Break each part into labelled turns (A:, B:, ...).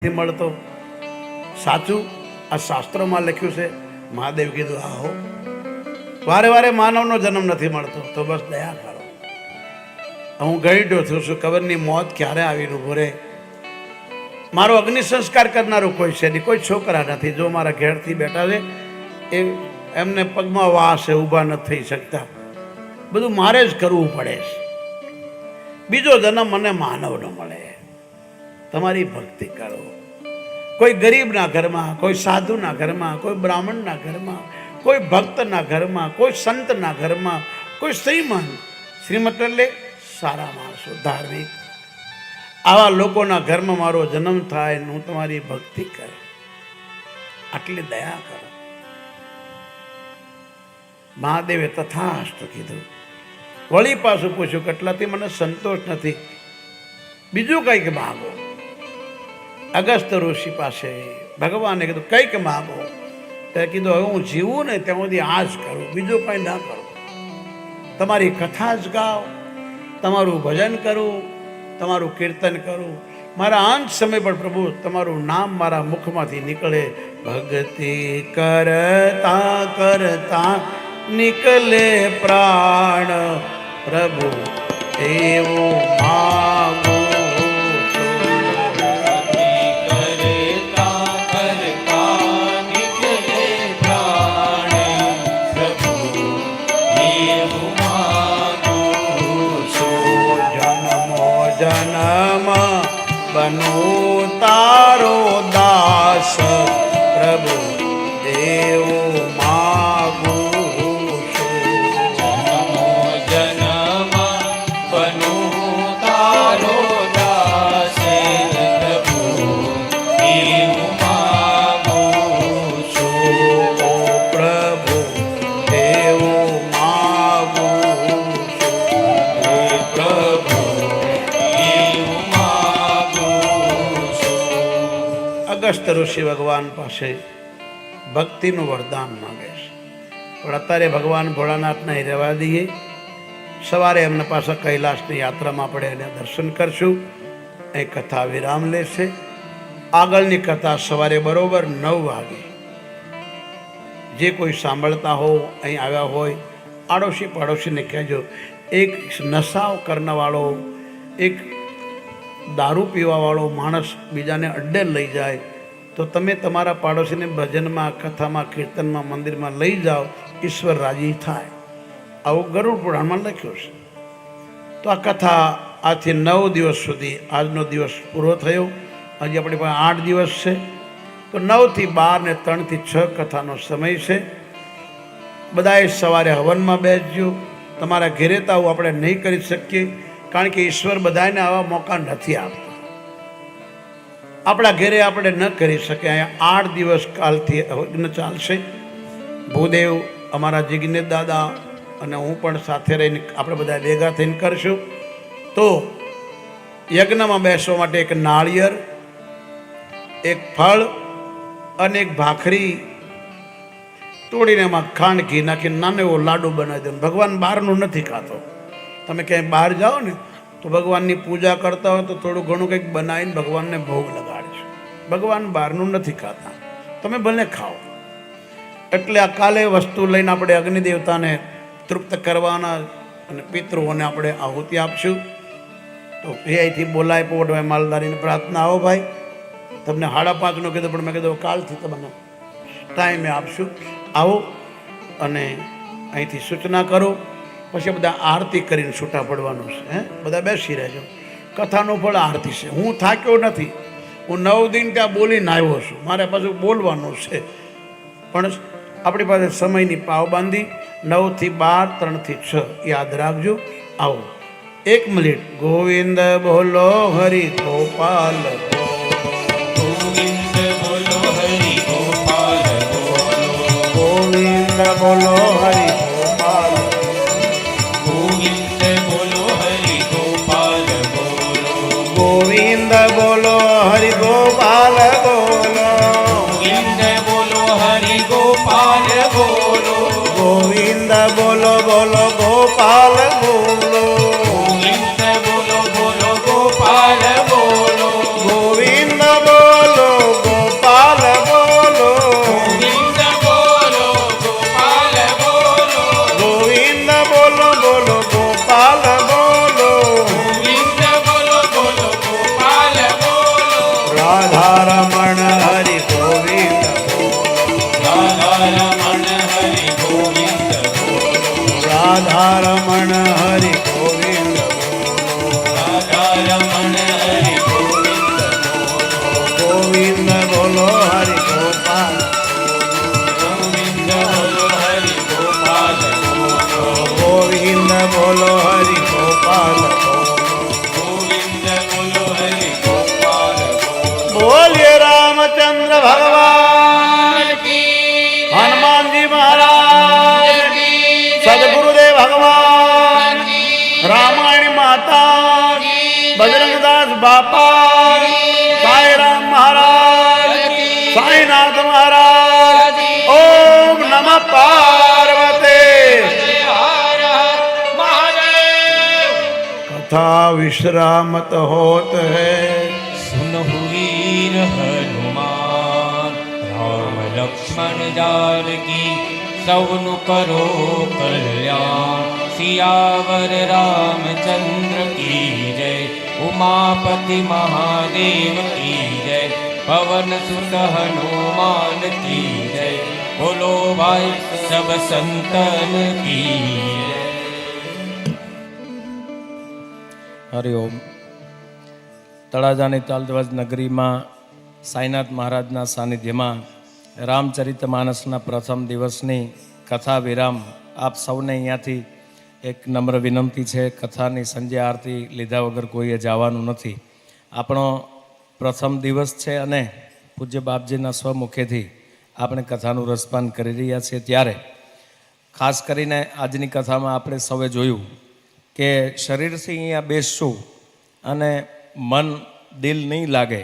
A: મળતો સાચું આ શાસ્ત્રોમાં લખ્યું છે. મહાદેવ કીધું હા હો, વારે વારે માનવનો જન્મ નથી મળતો, તો બસ દયા કરો. હું ગઈઢો છું છું, ખબરની મોત ક્યારે આવીને ઉભો રહે. મારો અગ્નિ સંસ્કાર કરનારું કોઈ છે નહીં, કોઈ છોકરા નથી. જો મારા ઘેરથી બેઠા છે એ એમને પગમાં વાસ છે, ઊભા નથી થઈ શકતા. બધું મારે જ કરવું પડે છે. બીજો જન્મ મને માનવ ન મળે. તમારી ભક્તિ કરો. કોઈ ગરીબના ઘરમાં, કોઈ સાધુના ઘરમાં, કોઈ બ્રાહ્મણના ઘરમાં, કોઈ ભક્તના ઘરમાં, કોઈ સંતના ઘરમાં, કોઈ શ્રીમંત, શ્રીમંત એટલે સારા માણસો, ધાર્મિક, આવા લોકોના ઘરમાં મારો જન્મ થાય ને હું તમારી ભક્તિ કરું, આટલી દયા કરો. મહાદેવે તથાસ્તુ કીધું. વળી પાછું પૂછ્યું કેટલાથી મને સંતોષ નથી, બીજું કંઈક માગો. અગસ્ત ઋષિ પાસે ભગવાને કીધું કંઈક માગો. તે કીધું હવે હું જીવું ને ત્યાં સુધી આ જ કરું, બીજું કંઈ ના કરું. તમારી કથા જ ગાઓ, તમારું ભજન કરું, તમારું કીર્તન કરું. મારા અંત સમય પર પ્રભુ તમારું નામ મારા મુખમાંથી નીકળે. ભક્તિ કરતા કરતા નીકળે પ્રાણ, પ્રભુ એવું માગો. બનો તારો દાસ, પ્રભુ દેવો માગો છું.
B: જન્મો જન્મ બનો તારો દાસ, પ્રભુ દેવો માગો છું.
A: ઓ પ્રભુ દેવો માગો છું.
B: હે પ્રભુ દેવો માગો છું.
A: અગસ્ત ઋષિ ભગવાન પાસે ભક્તિનું વરદાન માંગે છે. પણ અત્યારે ભગવાન ભોળાનાથને રહેવા દઈએ. સવારે એમના પાસે કૈલાસની યાત્રામાં આપણે એને દર્શન કરશું. એ કથા વિરામ લેશે. આગળની કથા સવારે બરોબર 9 વાગે. જે કોઈ સાંભળતા હો, અહીં આવ્યા હોય, આડોશી પાડોશીને કહેજો. એક નશાઓ કરનાવાળો, એક દારૂ પીવાવાળો માણસ બીજાને અડ્ડે લઈ જાય તો તમે તમારા પાડોશીને ભજનમાં, કથામાં, કીર્તનમાં, મંદિરમાં લઈ જાઓ, ઈશ્વર રાજી થાય. આવું ગરુડ પુરાણમાં લખ્યું છે. તો આ કથા આજથી 9 દિવસ સુધી, આજનો દિવસ પૂરો થયો, હજી આપણી પાસે 8 દિવસ છે. તો 9 થી 12 ને 3 થી 6 કથાનો સમય છે. બધાએ સવારે હવનમાં બેસજો. તમારા ઘેરે તો આવું આપણે નહીં કરી શકીએ, કારણ કે ઈશ્વર બધાને આવા મોકા નથી આપતા. આપણા ઘેરે આપણે ન કરી શકીએ. અહીંયા 8 દિવસ કાલથી યજ્ઞ ચાલશે. ભૂદેવ, અમારા જિજ્ઞેશ દાદા અને હું પણ સાથે રહીને આપણે બધા ભેગા થઈને કરશું. તો યજ્ઞમાં બેસવા માટે એક નાળિયેર, એક ફળ અને એક ભાખરી તોડીને એમાં ખાંડ ઘી નાખીને નાનો એવો લાડુ બનાવી દો. ભગવાન બહારનું નથી ખાતો. તમે ક્યાંય બહાર જાઓ ને તો ભગવાનની પૂજા કરતા હોય તો થોડું ઘણું કંઈક બનાવીને ભગવાનને ભોગ લગાડજો. ભગવાન બહારનું નથી ખાતા, તમે ભલે ખાઓ. એટલે આ કાલે વસ્તુ લઈને આપણે અગ્નિ દેવતાને તૃપ્ત કરવાના અને પિતૃઓને આપણે આહુતિ આપશું. તો એ અહીંથી બોલાય પોવડભાઈ માલધારીને પ્રાર્થના. આવો ભાઈ, તમને 5:30નું કીધું, પણ મેં કીધું કાલથી તમને ટાઈમે આપશું. આવો અને અહીંથી સૂચના કરો. પછી બધા આરતી કરીને છૂટા પડવાનું છે. બધા બેસી રહેજો. કથાનું ફળ આરતી છે. હું થાક્યો નથી. હું 9 દિન ત્યાં બોલીને આવ્યો છું. મારે પાછું બોલવાનું છે. પણ આપણી પાસે સમયની પાવબાંધી 9 થી 12, 3 થી 6 યાદ રાખજો. આવો 1 મિનિટ. ગોવિંદ બોલો હરિ ગોપાલ,
B: ગોવિંદ બોલો હરિ ગોપાલ બોલો,
A: ગોવિંદ બોલો હરિ ગોપાલ,
B: ગોવિંદ બોલો હરિ ગોપાલ બોલો,
A: ગોવિંદ બોલો હરિ ગોપાલ બોલો,
B: ગોવિંદ બોલો હરિ ગોપાલ બોલો,
A: ગોવિંદ બોલો બોલો ગોપાલ બોલો,
B: ગોવિંદ બોલો બોલો ગોપાલ બોલો,
A: ગોવિંદ બોલો બાપા, સાંઈરામ મહારાજ, સાંઈનાથ મહારાજ. ઓમ નમઃ પાર્વતી. कथा विश्रामत होत है.
B: सुनहु वीर हनुमान राम लक्ष्मण जानकी सौनु करो कल्याण. सियावर रामचंद्र की जय, उमापति महादेव की जय, पवन सुत हनुमान की जय. बोलो भाई सब संतन की जय.
C: હરિઓમ. તળાજાની તાલધ્વજ નગરીમાં સાંઈનાથ મહારાજના સાનિધ્યમાં રામચરિત માનસના પ્રથમ દિવસની કથા વિરામ આપ સૌને અહીંયાથી એક નમ્ર વિનંતી છે. કથાની સંજ્ઞા આરતી લીધા વગર કોઈએ જવાનું નથી. આપણો પ્રથમ દિવસ છે અને પૂજ્ય બાપજીના સ્વમુખેથી આપણે કથાનું રસપાન કરી રહ્યા છીએ. ત્યારે ખાસ કરીને આજની કથામાં આપણે સૌએ જોયું કે શરીરથી અહીંયા બેસશું અને મન દિલ નહીં લાગે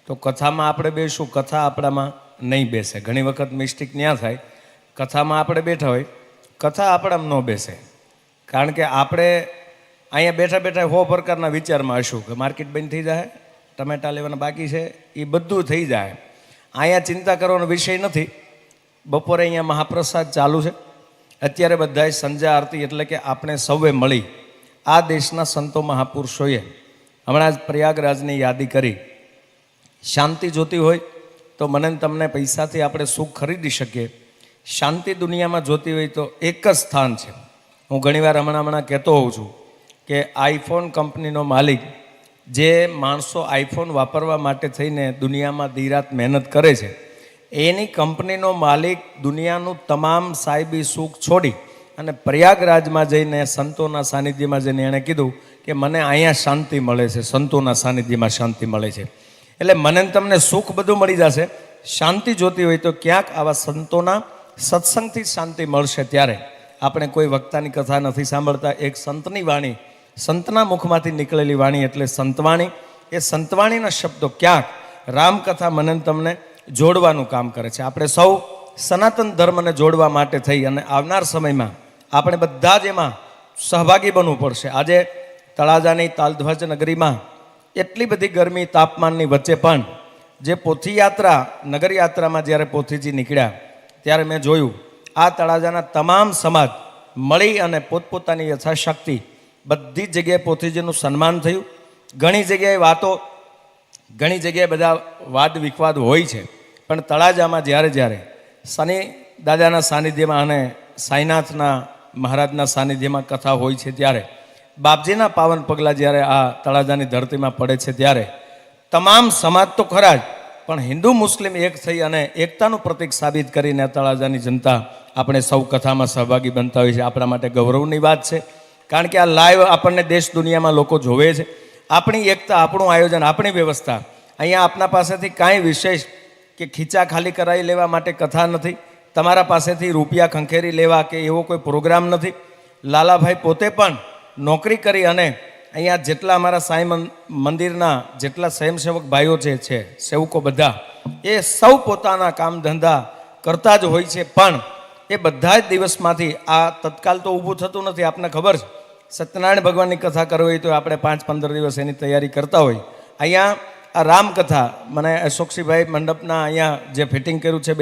C: તો કથામાં આપણે બેસશું, કથા આપણામાં નહીં બેસે. ઘણી વખત મિસ્ટેક ત્યાં થાય, કથામાં આપણે બેઠા હોય, કથા આપણામાં ન બેસે. કારણ કે આપણે અહીંયા બેઠા બેઠા 100 પ્રકારના વિચારમાં હશું કે માર્કેટ બંધ થઈ જાય, ટમેટા લેવાના બાકી છે, એ બધું થઈ જાય. અહીંયા ચિંતા કરવાનો વિષય નથી. બપોરે અહીંયા મહાપ્રસાદ ચાલુ છે. અત્યારે બધાએ સંધ્યા આરતી એટલે કે આપણે સૌએ મળી આ દેશના સંતો મહાપુરુષોએ હમણાં જ પ્રયાગરાજની યાદી કરી. શાંતિ જોતી હોય તો મને તમને પૈસાથી આપણે સુખ ખરીદી શકીએ. શાંતિ દુનિયામાં જોતી હોય તો એક જ સ્થાન છે. હું ઘણીવાર હમણાં કહેતો હોઉં છું કે આઈફોન કંપનીનો માલિક, જે માણસો આઈફોન વાપરવા માટે થઈને દુનિયામાં દીરાત મહેનત કરે છે, એની કંપનીનો માલિક દુનિયાનું તમામ સાહેબી સુખ છોડી અને પ્રયાગરાજમાં જઈને સંતોના સાનિધ્યમાં જઈને એણે કીધું કે મને અહીંયા શાંતિ મળે છે, સંતોના સાનિધ્યમાં શાંતિ મળે છે. એટલે મને તમને સુખ બધું મળી જશે. શાંતિ જોતી હોય તો ક્યાંક આવા સંતોના સત્સંગથી શાંતિ મળશે. ત્યારે આપણે કોઈ વક્તાની કથા નથી સાંભળતા. એક સંતની વાણી, સંતના મુખમાંથી નીકળેલી વાણી એટલે સંતવાણી. એ સંતવાણીના શબ્દો ક્યાંક રામકથા મને તમને જોડવાનું કામ કરે છે. આપણે સૌ સનાતન ધર્મને જોડવા માટે થઈ અને આવનાર સમયમાં આપણે બધા જ એમાં સહભાગી બનવું પડશે. આજે તળાજાની તાલધ્વજ નગરીમાં એટલી બધી ગરમી તાપમાનની વચ્ચે પણ જે પોથીયાત્રા, નગરયાત્રામાં જ્યારે પોથીજી નીકળ્યા ત્યારે મેં જોયું આ તળાજાના તમામ સમાજ મળી અને પોતપોતાની યથાશક્તિ બધી જગ્યાએ પોથીજીનું સન્માન થયું. ઘણી જગ્યાએ બધા વાદ વિખવાદ હોય છે, પણ તળાજામાં જ્યારે શનિ દાદાના સાનિધ્યમાં અને સાંઈનાથના મહારાજના સાનિધ્યમાં કથા હોય છે, ત્યારે બાપજીના પાવન પગલાં જ્યારે આ તળાજાની ધરતીમાં પડે છે, ત્યારે તમામ સમાજ તો ખરા જ, પણ હિન્દુ મુસ્લિમ એક થઈ અને એકતાનું પ્રતીક સાબિત કરીને તળાજાની જનતા આપણે સૌ કથામાં સહભાગી બનતા હોય છે. આપણા માટે ગૌરવની વાત છે. કારણ કે આ લાઈવ આપણને દેશ દુનિયામાં લોકો જોવે છે. આપણી એકતા, આપણું આયોજન, આપણી વ્યવસ્થા. અહીંયા આપના પાસેથી કાંઈ વિશેષ કે ખીચા ખાલી કરાવી લેવા માટે કથા નથી. તમારા પાસેથી રૂપિયા ખંખેરી લેવા કે એવો કોઈ પ્રોગ્રામ નથી. લાલાભાઈ પોતે પણ નોકરી કરી અને અહીંયા જેટલા અમારા સાંઈ મંદિરના જેટલા સ્વયંસેવક ભાઈઓ છે સેવકો બધા, એ સૌ પોતાના કામ ધંધા કરતા જ હોય છે. પણ એ બધા જ દિવસમાંથી આ તત્કાલ તો ઊભું થતું નથી. આપને ખબર છે, સત્યનારાયણ ભગવાનની કથા કરવી હોય તો આપણે 5-15 દિવસ એની તૈયારી કરતા હોય. અહીંયા આ રામકથા મને અશોકસિંહભાઈ મંડપના અહીંયા જે ફિટિંગ કર્યું છે